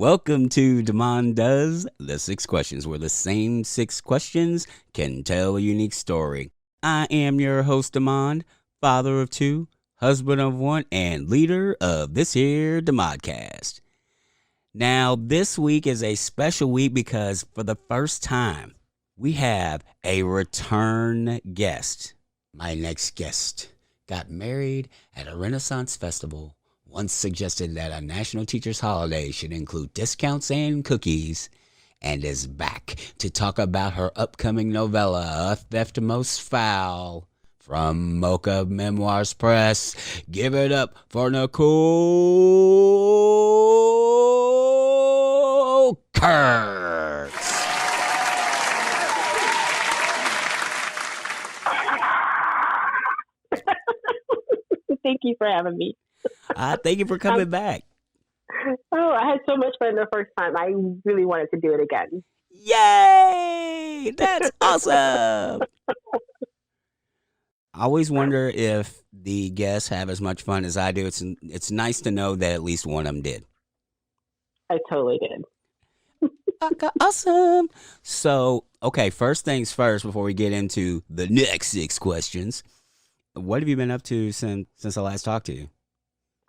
Welcome to Demond Does the 6 questions, where the same 6 questions can tell a unique story. I am your host, Demond, father of 2, husband of 1, and leader of this here Demodcast. Now, this week is a special week because for the first time, we have a return guest. My next guest got married at a Renaissance festival, once suggested that a National Teachers Holiday should include discounts and cookies, and is back to talk about her upcoming novella, A Theft Most Foul, from Mocha Memoirs Press. Give it up for Nicole Kurtz. Thank you for having me. Thank you for coming back. Oh, I had so much fun the first time. I really wanted to do it again. Yay! That's awesome. I always wonder if the guests have as much fun as I do. It's nice to know that at least one of them did. I totally did. Awesome. So, okay, first things first, before we get into the next 6 questions, what have you been up to since I last talked to you?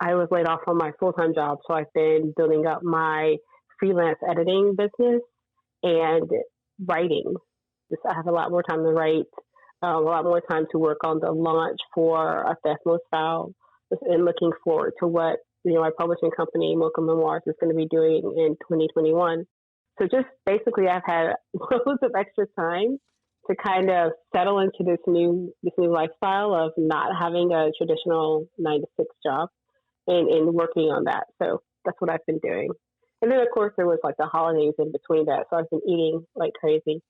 I was laid off from my full-time job, so I've been building up my freelance editing business and writing. I have a lot more time to write, a lot more time to work on the launch for A Theft Most Foul, and looking forward to what my publishing company, Mocha Memoirs, is going to be doing in 2021. So just basically, I've had loads of extra time to kind of settle into this new lifestyle of not having a traditional 9-to-6 job. And working on that. So that's what I've been doing. And then, of course, there was like the holidays in between that. So I've been eating like crazy.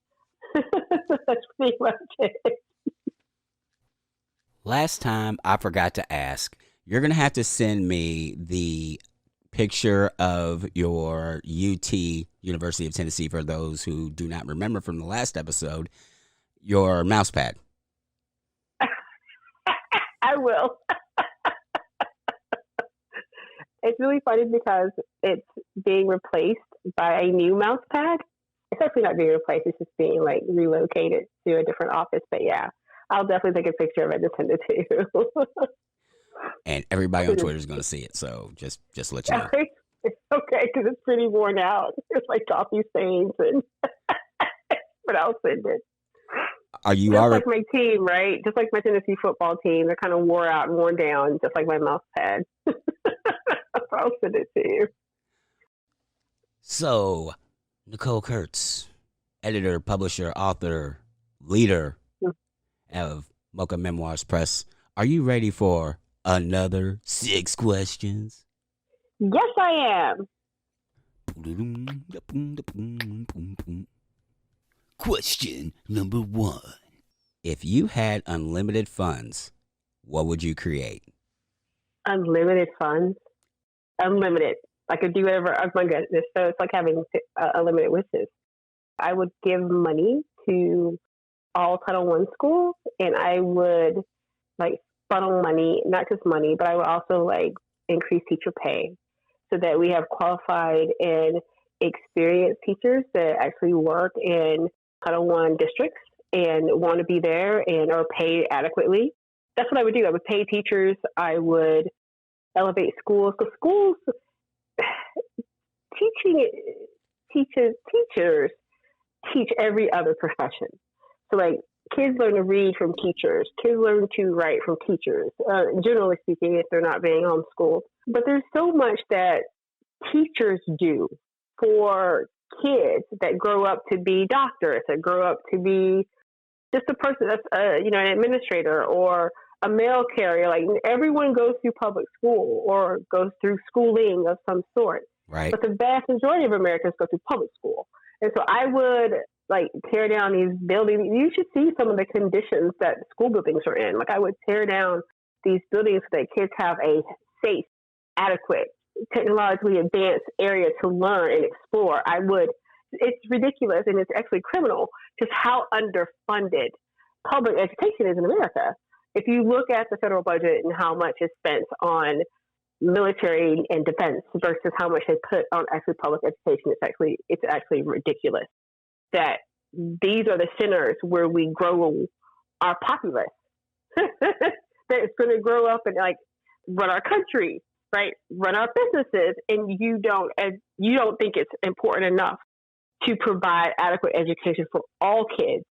That's pretty much it. Last time, I forgot to ask. You're going to have to send me the picture of your UT, University of Tennessee, for those who do not remember from the last episode, your mouse pad. I will. It's really funny because it's being replaced by a new mouse pad. It's actually not being replaced. It's just being like relocated to a different office. But yeah, I'll definitely take a picture of it and send it to you. And everybody on Twitter is going to see it. So just let you know. It's okay because it's pretty worn out. It's like coffee stains, but I'll send it. Are you just already... like my team, right? Just like my Tennessee football team. They're kind of wore out and worn down, just like my mouse pad. I'll send it to you. So, Nicole Kurtz, editor, publisher, author, leader of Mocha Memoirs Press. Are you ready for another 6 questions? Yes, I am. Question number 1. If you had unlimited funds, what would you create? Unlimited funds? Unlimited. I could do whatever. Oh my goodness. So it's like having unlimited wishes. I would give money to all Title I schools, and I would like funnel money, not just money, but I would also like increase teacher pay so that we have qualified and experienced teachers that actually work in Title I districts and want to be there and are paid adequately. That's what I would do. I would pay teachers. I would elevate schools. Because schools, teachers teach every other profession. So like kids learn to read from teachers. Kids learn to write from teachers, generally speaking, if they're not being homeschooled. But there's so much that teachers do for kids that grow up to be doctors, that grow up to be just a person that's an administrator or a mail carrier. Like everyone goes through public school or goes through schooling of some sort. Right. But the vast majority of Americans go through public school. And so I would like tear down these buildings. You should see some of the conditions that school buildings are in. Like I would tear down these buildings so that kids have a safe, adequate, technologically advanced area to learn and explore. It's ridiculous and it's actually criminal just how underfunded public education is in America. If you look at the federal budget and how much is spent on military and defense versus how much they put on actually public education. It's actually ridiculous that these are the centers where we grow our populace. That it's going to grow up and like run our country, right? Run our businesses, and you don't think it's important enough to provide adequate education for all kids.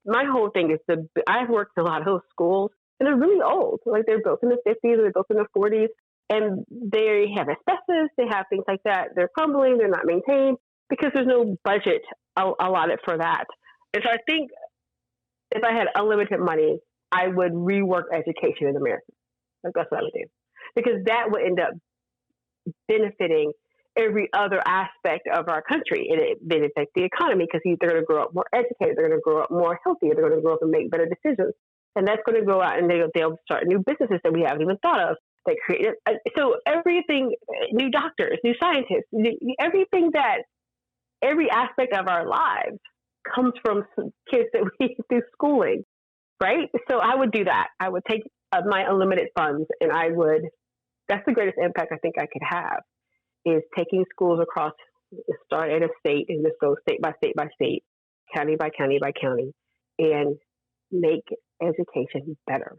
My whole thing is I've worked in a lot of those schools, and they're really old. Like they're built in the 50s, they're built in the 40s, and they have asbestos, they have things like that. They're crumbling, they're not maintained because there's no budget allotted for that. And so I think if I had unlimited money, I would rework education in America. Like that's what I would do, because that would end up benefiting every other aspect of our country. And it benefits the economy because they're going to grow up more educated, they're going to grow up more healthy, they're going to grow up and make better decisions. And that's going to go out and they'll start new businesses that we haven't even thought of. They create so everything, new doctors, new scientists, every aspect of our lives comes from kids that we through schooling, right? So I would do that. I would take my unlimited funds, and that's the greatest impact I think I could have, is taking schools across, start at a state and just go state by state by state, county by county by county, and make education better.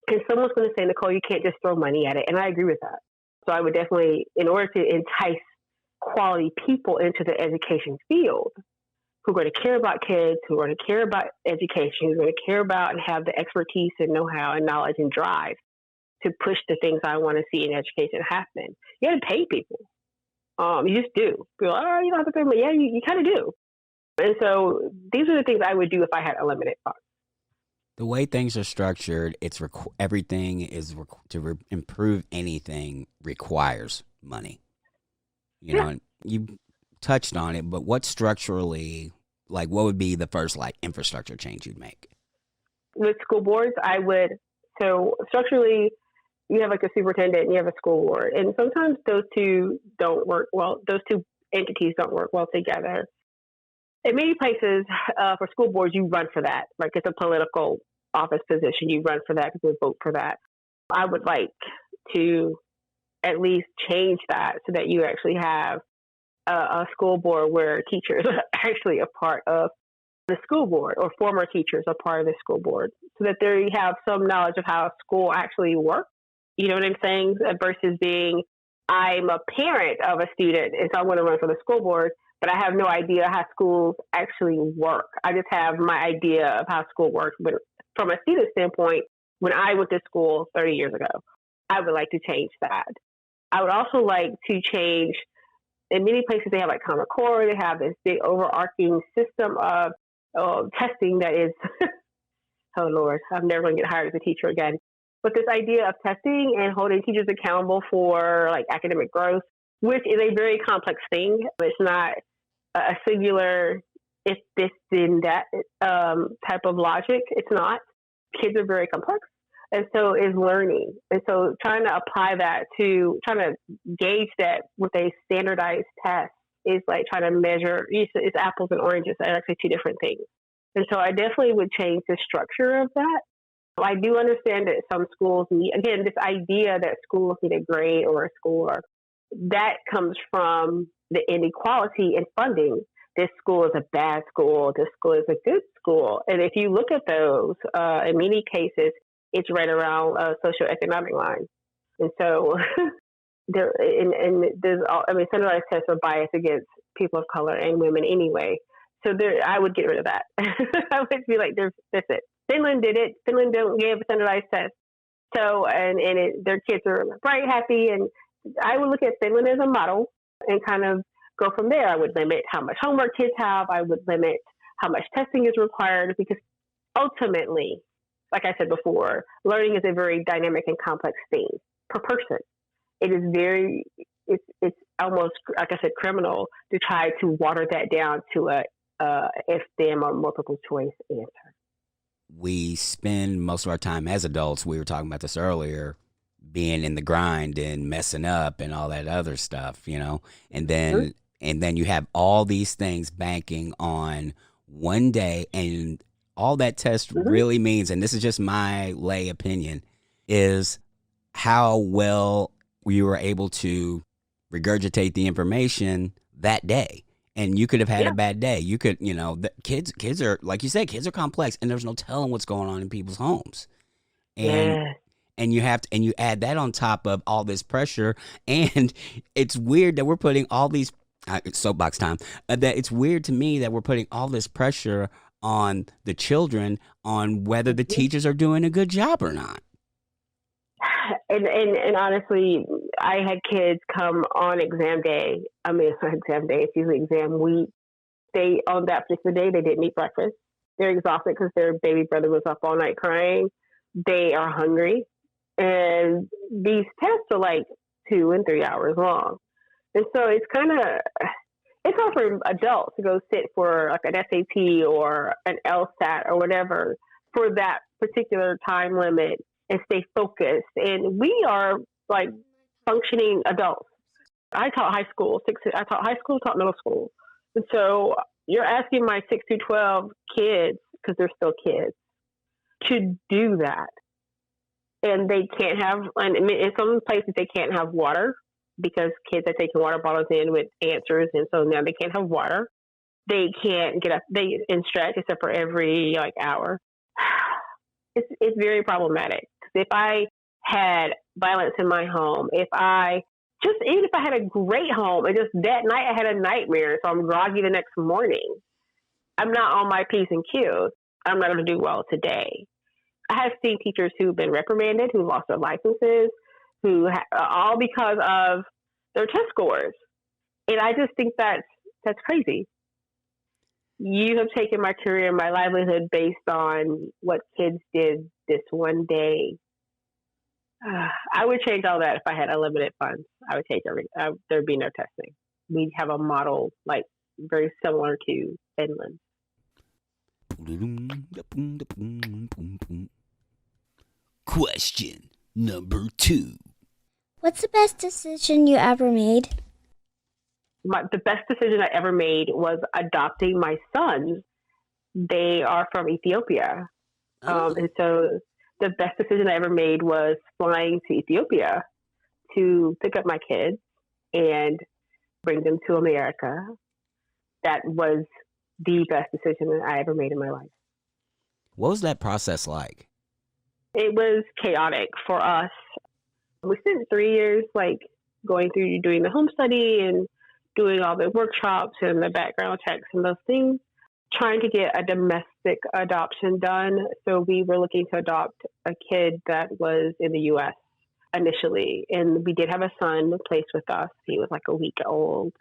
And someone's going to say, Nicole, you can't just throw money at it. And I agree with that. So I would definitely, in order to entice quality people into the education field, who are going to care about kids, who are going to care about education, who are going to care about and have the expertise and know-how and knowledge and drive to push the things I want to see in education happen. You got to pay people. You just do. People are like, oh, you don't have to pay me. Yeah, you kind of do. And so these are the things I would do if I had unlimited funds. The way things are structured, everything is improve anything requires money. You know, and you touched on it, but what structurally, like, what would be the first like infrastructure change you'd make? With school boards, so structurally, you have like a superintendent and you have a school board, and sometimes those two don't work well. Those two entities don't work well together. In many places, for school boards, you run for that. Like it's a political office position. You run for that because you vote for that. I would like to at least change that so that you actually have a school board where teachers are actually a part of the school board, or former teachers are part of the school board, so that they have some knowledge of how school actually works. You know what I'm saying? Versus being, I'm a parent of a student, and so I'm going to run for the school board, but I have no idea how schools actually work. I just have my idea of how school works. But from a student standpoint, when I went to school 30 years ago, I would like to change that. I would also like to change, in many places they have like Common Core, they have this big overarching system of testing that is, oh Lord, I'm never going to get hired as a teacher again. But this idea of testing and holding teachers accountable for like academic growth, which is a very complex thing. It's not a singular, if this, then that type of logic. It's not. Kids are very complex. And so is learning. And so trying to apply that to, trying to gauge that with a standardized test is like trying to measure, it's apples and oranges. They're actually two different things. And so I definitely would change the structure of that. I do understand that some schools need, again, this idea that schools need a grade or a score, that comes from the inequality in funding. This school is a bad school. This school is a good school. And if you look at those, in many cases, it's right around socioeconomic lines. And so standardized tests are biased against people of color and women anyway. So I would get rid of that. I would be like, that's it. Finland did it. Finland don't give a standardized test. So, their kids are bright, happy. And I would look at Finland as a model and kind of go from there. I would limit how much homework kids have. I would limit how much testing is required, because ultimately, like I said before, learning is a very dynamic and complex thing per person. It is it's almost, like I said, criminal to try to water that down to a if, them, or multiple choice answer. We spend most of our time as adults, we were talking about this earlier, being in the grind and messing up and all that other stuff, you know, and then you have all these things banking on one day, and all that test really means, and this is just my lay opinion, is how well you were able to regurgitate the information that day. And you could have had a Yeah. bad day. You could, kids are, like you said, kids are complex, and there's no telling what's going on in people's homes. And Yeah. and you add that on top of all this pressure, and it's weird that we're putting all these soapbox time. That it's weird to me that we're putting all this pressure on the children on whether the Mhm. teachers are doing a good job or not. And honestly, I had kids come on exam day. I mean, it's not exam day; it's usually exam week. They on that particular day they didn't eat breakfast. They're exhausted because their baby brother was up all night crying. They are hungry, and these tests are like 2 and 3 hours long. And so it's hard for adults to go sit for like an SAT or an LSAT or whatever for that particular time limit and stay focused. And we are like functioning adults. I taught high school, taught middle school. And so you're asking my 6 to 12 kids, because they're still kids, to do that. And they can't have, and in some places they can't have water because kids are taking water bottles in with answers. And so now they can't have water. They can't get up, and stretch except for every like hour. It's very problematic. If I had violence in my home, even if I had a great home and just that night I had a nightmare, so I'm groggy the next morning, I'm not on my P's and Q's. I'm not going to do well today. I have seen teachers who've been reprimanded, who lost their licenses, all because of their test scores. And I just think that's crazy. You have taken my career and my livelihood based on what kids did this one day. I would change all that if I had unlimited funds. I would take there'd be no testing. We'd have a model like very similar to Finland. Question number 2. What's the best decision you ever made? The best decision I ever made was adopting my sons. They are from Ethiopia. And so the best decision I ever made was flying to Ethiopia to pick up my kids and bring them to America. That was the best decision that I ever made in my life. What was that process like? It was chaotic for us. We spent 3 years going through doing the home study and doing all the workshops and the background checks and those things, trying to get a domestic adoption done. So we were looking to adopt a kid that was in the U.S. initially. And we did have a son placed with us. He was like a week old.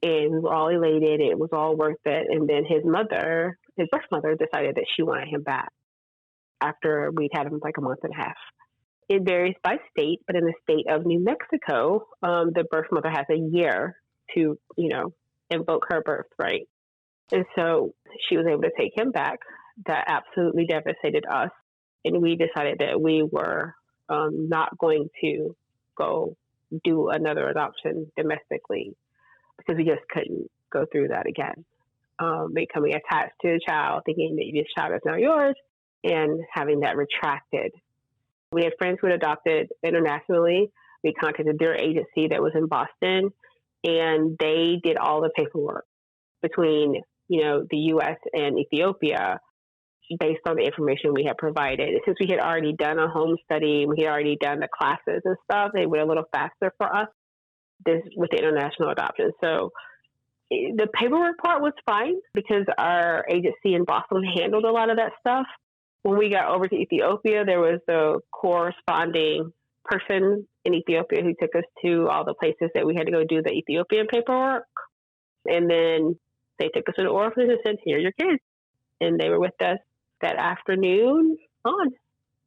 And we were all elated. It was all worth it. And then his birth mother, decided that she wanted him back after we'd had him like a month and a half. It varies by state, but in the state of New Mexico, the birth mother has a year to, invoke her birthright. And so she was able to take him back. That absolutely devastated us. And we decided that we were not going to go do another adoption domestically because we just couldn't go through that again. Becoming attached to the child, thinking that this child is now yours, and having that retracted. We had friends who had adopted internationally. We contacted their agency that was in Boston, and they did all the paperwork between, the U.S. and Ethiopia based on the information we had provided. Since we had already done a home study, we had already done the classes and stuff, they went a little faster for us with the international adoption. So the paperwork part was fine because our agency in Boston handled a lot of that stuff. When we got over to Ethiopia, there was the corresponding person in Ethiopia who took us to all the places that we had to go do the Ethiopian paperwork. And then they took us to the orphanage and said, "Here's your kids." And they were with us that afternoon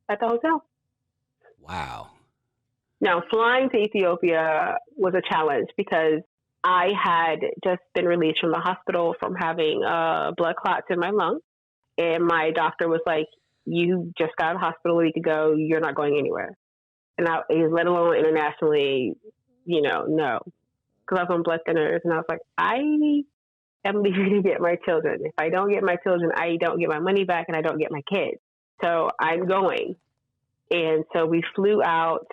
at the hotel. Wow. Now, flying to Ethiopia was a challenge because I had just been released from the hospital from having blood clots in my lung. And my doctor was like, "You just got out of the hospital a week ago. You're not going anywhere." And let alone internationally, no. Because I was on blood thinners. And I was like, I am leaving to get my children. If I don't get my children, I don't get my money back and I don't get my kids. So I'm going. And so we flew out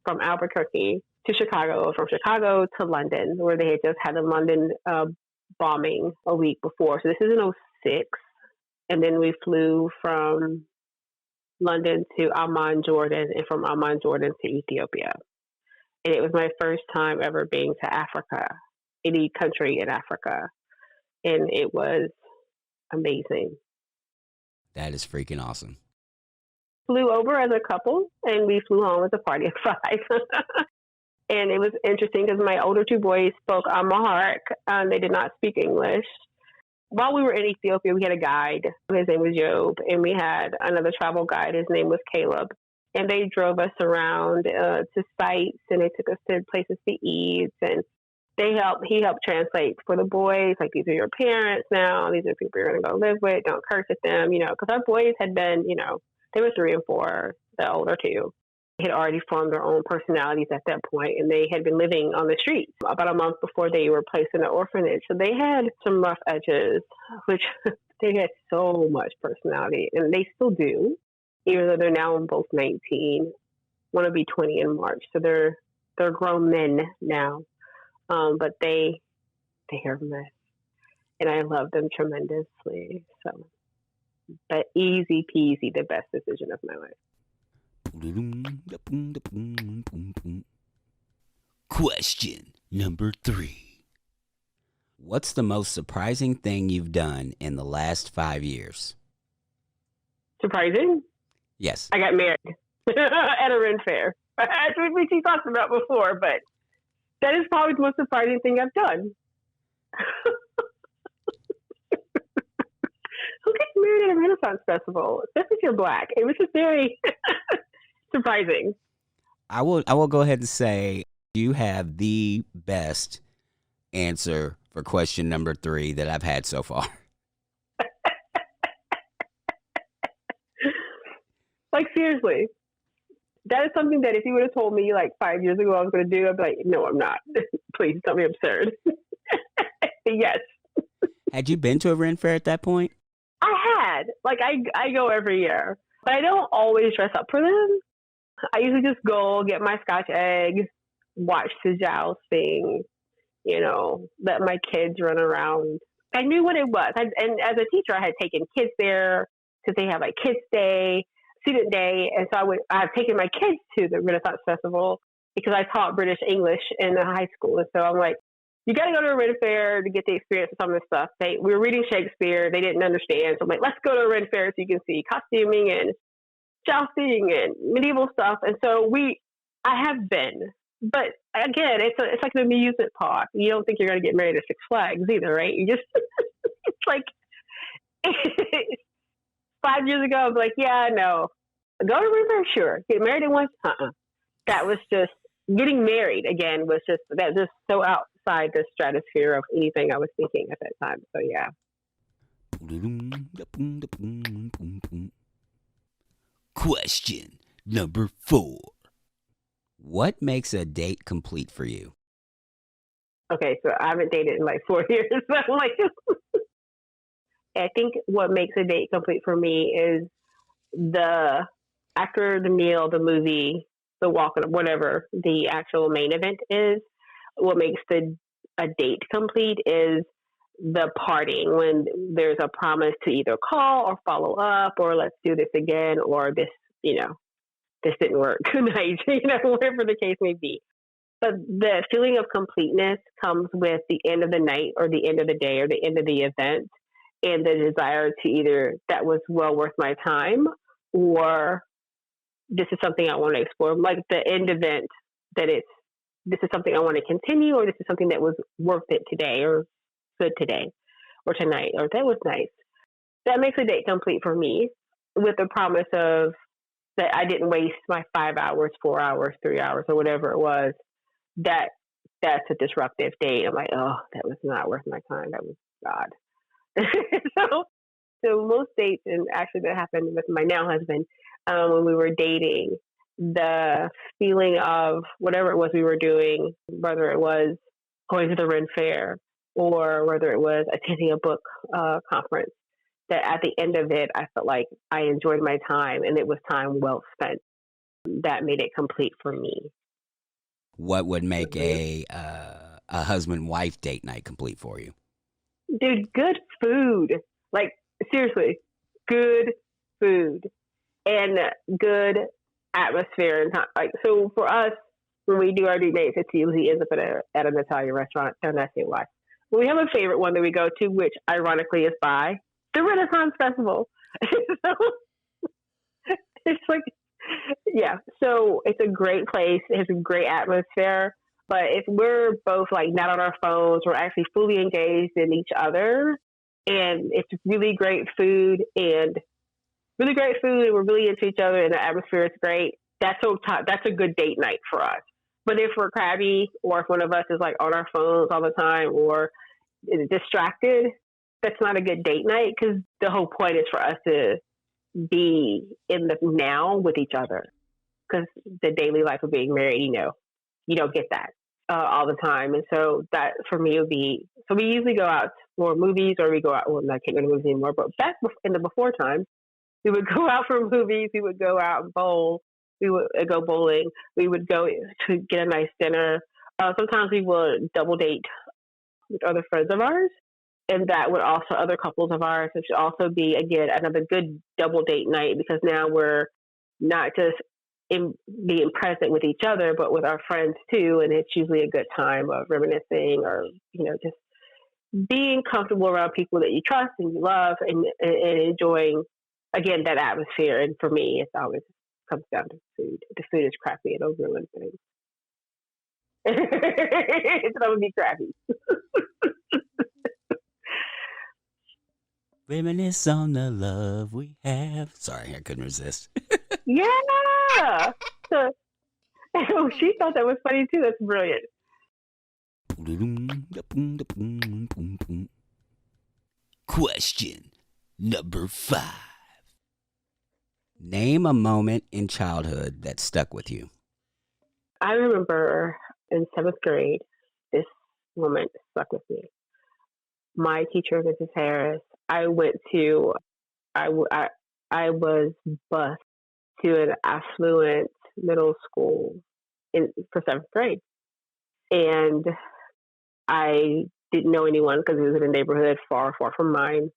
from Albuquerque to Chicago, from Chicago to London, where they had just had the London bombing a week before. So this is in '06. And then we flew from London to Amman, Jordan, and from Amman, Jordan to Ethiopia. And it was my first time ever being to Africa, any country in Africa. And it was amazing. That is freaking awesome. Flew over as a couple, and we flew home as a party of 5. And it was interesting because my older 2 boys spoke Amharic. They did not speak English. While we were in Ethiopia, we had a guide. His name was Job, and we had another travel guide. His name was Caleb. And they drove us around to sites, and they took us to places to eat. And he helped translate for the boys, like, these are your parents now. These are people you're going to go live with. Don't curse at them, because our boys had been, they were 3 and 4, the older 2. They had already formed their own personalities at that point, and they had been living on the streets about a month before they were placed in an orphanage. So they had some rough edges, which they had so much personality, and they still do, even though they're now both 19, want to be 20 in March. So they're grown men now, but they are a mess, and I love them tremendously. So, but easy peasy, the best decision of my life. Question number 3. What's the most surprising thing you've done in the last 5 years? Surprising? Yes. I got married at a Ren fair. That's what we talked about before, but that is probably the most surprising thing I've done. Who gets married at a Renaissance festival, especially if you're Black? It was just very surprising. I will go ahead and say you have the best answer for question number 3 that I've had so far. Like, seriously. That is something that if you would have told me like 5 years ago I was going to do, I'd be like, no, I'm not. Please tell me absurd. Yes. Had you been to a Ren fair at that point? I had. Like, I go every year. But I don't always dress up for them. I usually just go get my Scotch eggs, watch the jousting, let my kids run around. I knew what it was. And as a teacher, I had taken kids there because they have like Kids Day, Student Day. And so I've taken my kids to the Renaissance Festival because I taught British English in high school. And so I'm like, you got to go to a Ren fair to get the experience of some of this stuff. We were reading Shakespeare. They didn't understand. So I'm like, let's go to a Ren fair so you can see costuming and jousting and medieval stuff. And so I have been, but again, it's like an amusement park. You don't think you're going to get married at Six Flags either, right? You just, it's like 5 years ago, I was like, yeah, no, go to River, sure. Get married at once, That was just, getting married again was just so outside the stratosphere of anything I was thinking at that time. So yeah. Question number 4. What makes a date complete for you? Okay, so I haven't dated in like 4 years. So I'm like, I think what makes a date complete for me is after the meal, the movie, the walk, whatever the actual main event is. What makes a date complete is the parting, when there's a promise to either call or follow up or let's do this again, or this didn't work tonight, whatever the case may be. But the feeling of completeness comes with the end of the night or the end of the day or the end of the event, and the desire to either that was well worth my time or this is something I want to explore. Like the end event, that this is something I want to continue, or this is something that was worth it today or good today or tonight, or that was nice. That makes a date complete for me, with the promise of that I didn't waste my 5 hours, 4 hours, 3 hours, or whatever it was. That's a disruptive date. I'm like, oh, that was not worth my time. That was God. So most dates, and actually that happened with my now husband, when we were dating, the feeling of whatever it was we were doing, whether it was going to the Ren Fair or whether it was attending a book conference, that at the end of it, I felt like I enjoyed my time and it was time well spent. That made it complete for me. What would make a husband-wife date night complete for you? Dude, good food. Like, seriously, good food and good atmosphere and time. Like, so for us, when we do our date dates, it usually ends up at an Italian restaurant. And that's it. Why? Well, we have a favorite one that we go to, which ironically is by the Renaissance Festival. So it's like, yeah. So it's a great place. It has a great atmosphere. But if we're both like not on our phones, we're actually fully engaged in each other, and it's really great food and we're really into each other, and the atmosphere is great. That's a good date night for us. But if we're crabby, or if one of us is like on our phones all the time, or is distracted, that's not a good date night, because the whole point is for us to be in the now with each other. Because the daily life of being married, you don't get that all the time. And so that for me would be, so we usually go out for movies, or we go out, well, I can't go to movies anymore, but back in the before times, we would go out for movies, we would go out and bowl, we would go bowling, we would go to get a nice dinner. Sometimes we would double date with other friends of ours, and that would also other couples of ours. It should also be, again, another good double date night, because now we're not just being present with each other, but with our friends too. And it's usually a good time of reminiscing, or, just being comfortable around people that you trust and you love, and enjoying, again, that atmosphere. And for me, it always comes down to food. The food is crappy, it'll ruin things. It's going to be crappy. Reminisce on the love we have. Sorry, I couldn't resist. Yeah. So, she thought that was funny too. That's brilliant. Question number 5. Name a moment in childhood that stuck with you. I remember in 7th grade, this moment stuck with me. My teacher, Mrs. Harris, I was bused to an affluent middle school for 7th grade. And I didn't know anyone, because it was in a neighborhood far, far from mine,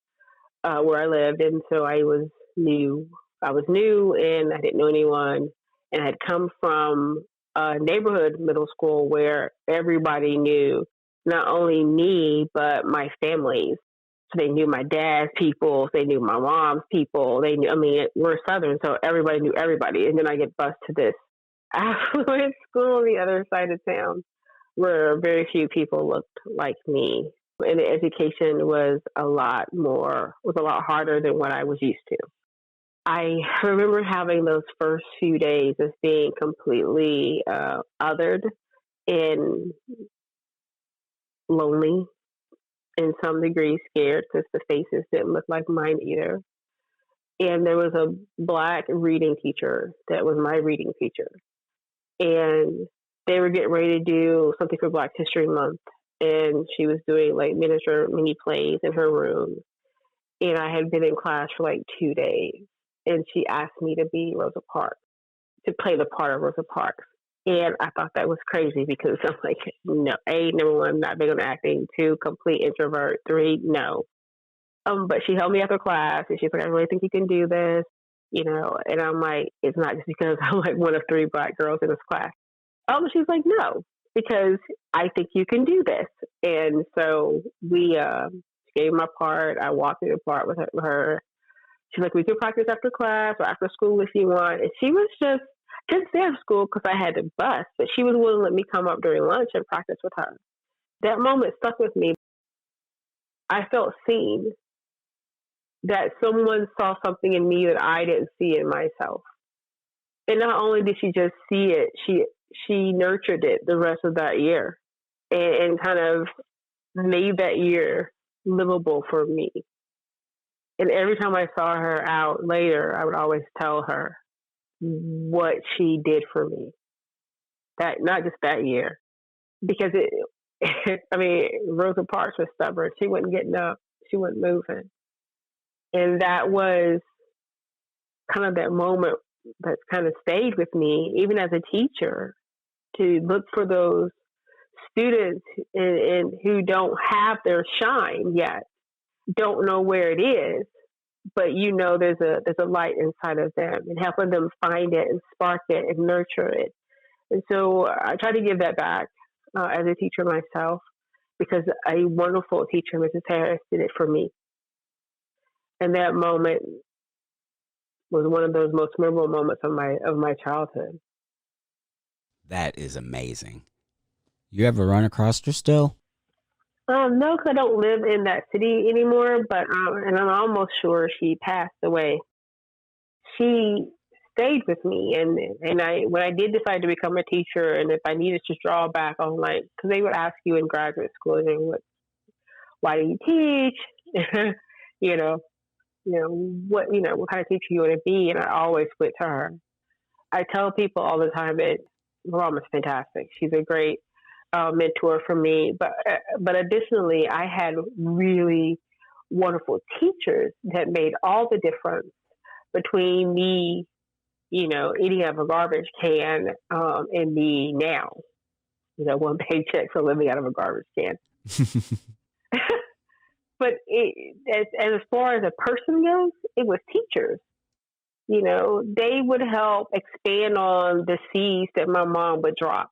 where I lived. And so I was new. And I didn't know anyone. And I had come from a neighborhood middle school where everybody knew not only me, but my families. So they knew my dad's people, they knew my mom's people, we're Southern, so everybody knew everybody. And then I get bused to this affluent school on the other side of town, where very few people looked like me. And the education was a lot harder than what I was used to. I remember having those first few days as being completely othered and lonely, in some degree scared, because the faces didn't look like mine either. And there was a Black reading teacher that was my reading teacher. And they were getting ready to do something for Black History Month. And she was doing like miniature mini plays in her room. And I had been in class for like 2 days. And she asked me to be Rosa Parks, to play the part of Rosa Parks. And I thought that was crazy, because I'm like, no, number one, I'm not big on acting. 2, complete introvert. 3, no. But she held me after class, and she's like, I really think you can do this, And I'm like, it's not just because I'm like one of 3 Black girls in this class. She's like, no, because I think you can do this. And so we gave my part. I walked through the part with her. She's like, we can practice after class or after school if you want. And she was just didn't stay after school because I had to bus, but she was willing to let me come up during lunch and practice with her. That moment stuck with me. I felt seen, that someone saw something in me that I didn't see in myself. And not only did she just see it, she nurtured it the rest of that year, and kind of made that year livable for me. And every time I saw her out later, I would always tell her what she did for me. That, not just that year, because Rosa Parks was stubborn. She wasn't getting up. She wasn't moving. And that was kind of that moment that's kind of stayed with me, even as a teacher, to look for those students and who don't have their shine yet, don't know where it is, but there's a light inside of them, and helping them find it and spark it and nurture it. And so I try to give that back as a teacher myself, because a wonderful teacher, Mrs. Harris, did it for me. And that moment was one of those most memorable moments of my childhood. That is amazing. You ever run across her still? No, because I don't live in that city anymore, but and I'm almost sure she passed away. She stayed with me, and when I did decide to become a teacher, and if I needed to draw back on, like, because they would ask you in graduate school, why do you teach? you know, what kind of teacher you want to be, and I always went to her. I tell people all the time that Mom is fantastic. She's a great mentor for me, but additionally, I had really wonderful teachers that made all the difference between me, eating out of a garbage can, and me now, one paycheck for living out of a garbage can. But as far as a person goes, it was teachers. They would help expand on the seeds that my mom would drop.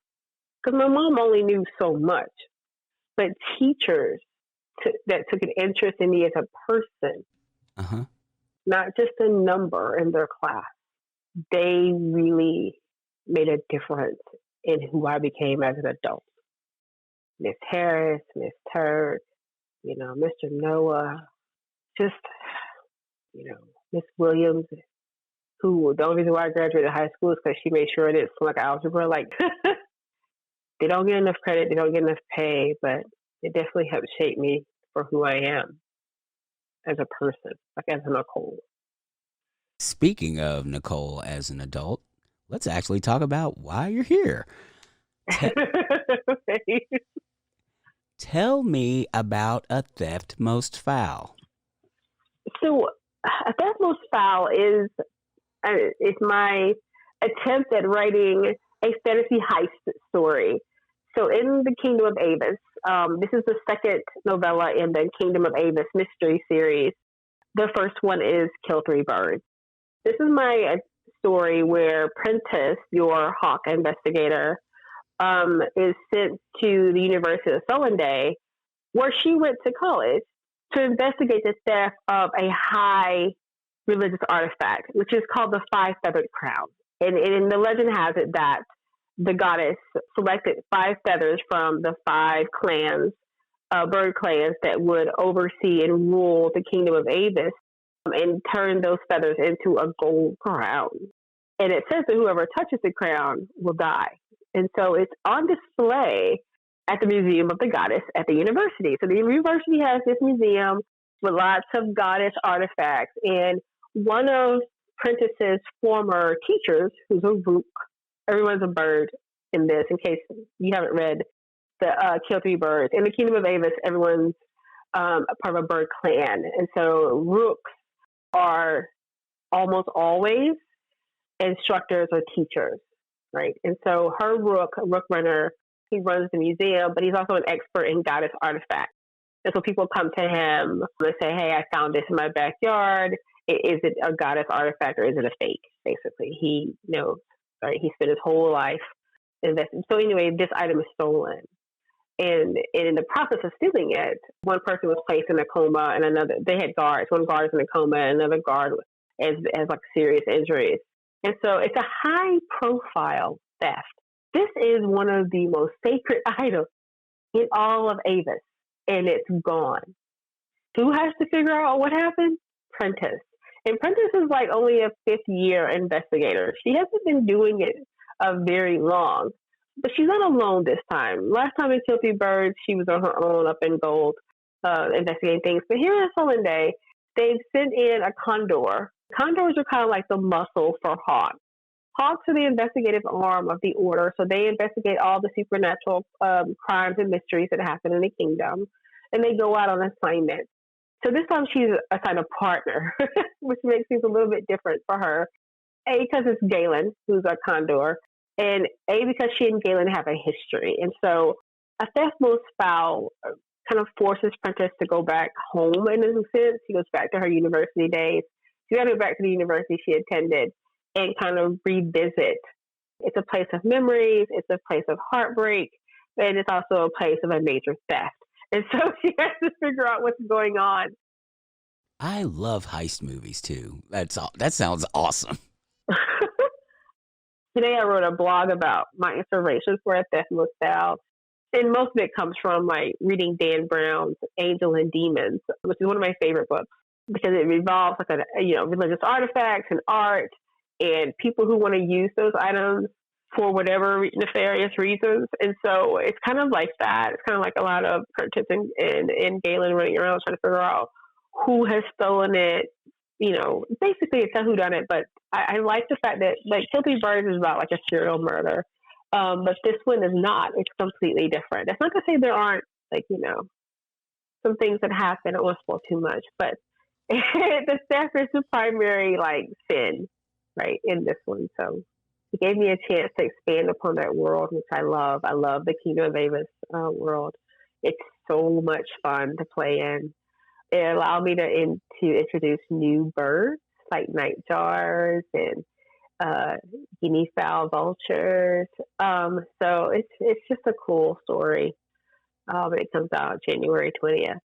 Because my mom only knew so much. But teachers that took an interest in me as a person, not just a number in their class, they really made a difference in who I became as an adult. Miss Harris, Miss Turd, Mr. Noah, just, Miss Williams, who the only reason why I graduated high school is because she made sure I didn't flunk algebra. Like, they don't get enough credit, they don't get enough pay, but it definitely helped shape me for who I am as a person, like as a Nicole. Speaking of Nicole as an adult, let's actually talk about why you're here. Tell me about A Theft Most Foul. So, A Theft Most Foul is my attempt at writing a fantasy heist story. So in the Kingdom of Avis, this is the second novella in the Kingdom of Avis mystery series. The first one is Kill Three Birds. This is my story where Prentice, your hawk investigator, is sent to the University of Solanday, where she went to college, to investigate the theft of a high religious artifact, which is called the Five-Feathered Crown. And the legend has it that the goddess selected 5 feathers from the 5 clans, bird clans, that would oversee and rule the Kingdom of Avis, and turn those feathers into a gold crown. And it says that whoever touches the crown will die. And so it's on display at the Museum of the Goddess at the university. So the university has this museum with lots of goddess artifacts. And one of Prentice's former teachers, who's a rook, everyone's a bird in this, in case you haven't read the Kill Three Birds. In the Kingdom of Avis, everyone's a part of a bird clan. And so rooks are almost always instructors or teachers, right? And so her rook runner, he runs the museum, but he's also an expert in goddess artifacts. And so people come to him and say, hey, I found this in my backyard. Is it a goddess artifact or is it a fake? Basically, he knows, right? He spent his whole life investing. So anyway, this item is stolen. And in the process of stealing it, one person was placed in a coma, and another, they had guards. One guard is in a coma, and another guard has like serious injuries. And so it's a high profile theft. This is one of the most sacred items in all of Avis, and it's gone. Who has to figure out what happened? Prentice. And Prentice is like only a 5th year investigator. She hasn't been doing it very long. But she's not alone this time. Last time in Kill Three Birds, she was on her own up in Gold, investigating things. But here in Solanday, they've sent in a condor. Condors are kind of like the muscle for hawks. Hawks are the investigative arm of the order, so they investigate all the supernatural crimes and mysteries that happen in the kingdom, and they go out on assignment. So this time she's assigned a partner, which makes things a little bit different for her. A, because it's Galen, who's a condor, And because she and Galen have a history. And so a theft most foul kind of forces Prentice to go back home in a sense. She goes back to her university days. She got to go back to the university she attended and kind of revisit. It's a place of memories. It's a place of heartbreak. And it's also a place of a major theft. And so she has to figure out what's going on. I love heist movies too. That sounds awesome. Today I wrote a blog about my inspirations for a theft most foul. And most of it comes from like reading Dan Brown's Angel and Demons, which is one of my favorite books because it involves like religious artifacts and art and people who want to use those items for whatever nefarious reasons. And so it's kind of like that. It's kind of like a lot of Prentice and Galen running around trying to figure out who has stolen it. Basically it's a whodunit, but I like the fact that like Kill Three Birds is about like a serial murder. But this one is not. It's completely different. That's not to say there aren't some things that happen. I don't want to spoil too much, but the theft is the primary like sin, right, in this one. So it gave me a chance to expand upon that world, which I love. I love the Kingdom of Avis world. It's so much fun to play in. It allowed me to introduce new birds like nightjars and guinea fowl vultures. So it's just a cool story. It comes out January 20th.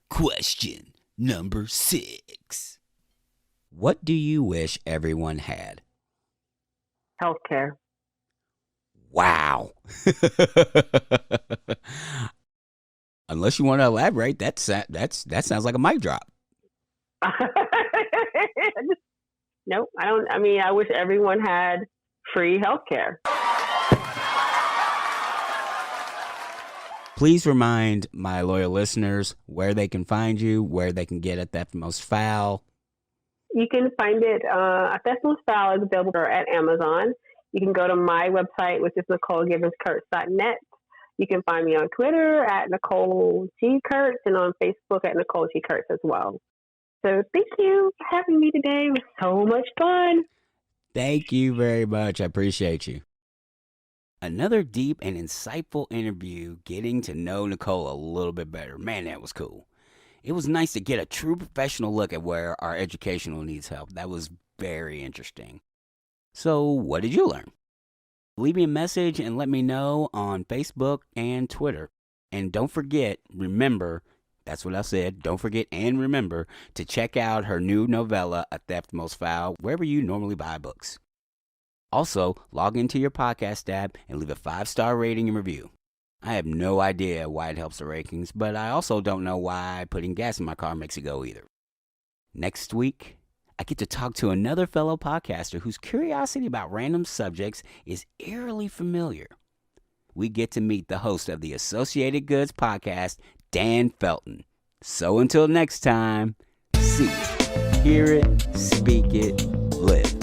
Question number 6. What do you wish everyone had? Healthcare. Wow. Unless you want to elaborate, that sounds like a mic drop. Nope, I don't. I mean, I wish everyone had free healthcare. Please remind my loyal listeners where they can find you, where they can get at Theft Most Foul. You can find it. Theft Most Foul is available at Amazon. You can go to my website, which is NicoleGibbonsKurtz.net. You can find me on Twitter at Nicole G. Kurtz and on Facebook at Nicole G. Kurtz as well. So thank you for having me today. It was so much fun. Thank you very much. I appreciate you. Another deep and insightful interview, getting to know Nicole a little bit better. Man, that was cool. It was nice to get a true professional look at where our educational needs help. That was very interesting. So what did you learn? Leave me a message and let me know on Facebook and Twitter. And don't forget, remember, that's what I said, don't forget and remember to check out her new novella, A Theft Most Foul, wherever you normally buy books. Also, log into your podcast app and leave a 5-star rating and review. I have no idea why it helps the rankings, but I also don't know why putting gas in my car makes it go either. Next week, I get to talk to another fellow podcaster whose curiosity about random subjects is eerily familiar. We get to meet the host of the Associated Goods podcast, Dan Felton. So until next time, see it, hear it, speak it, live.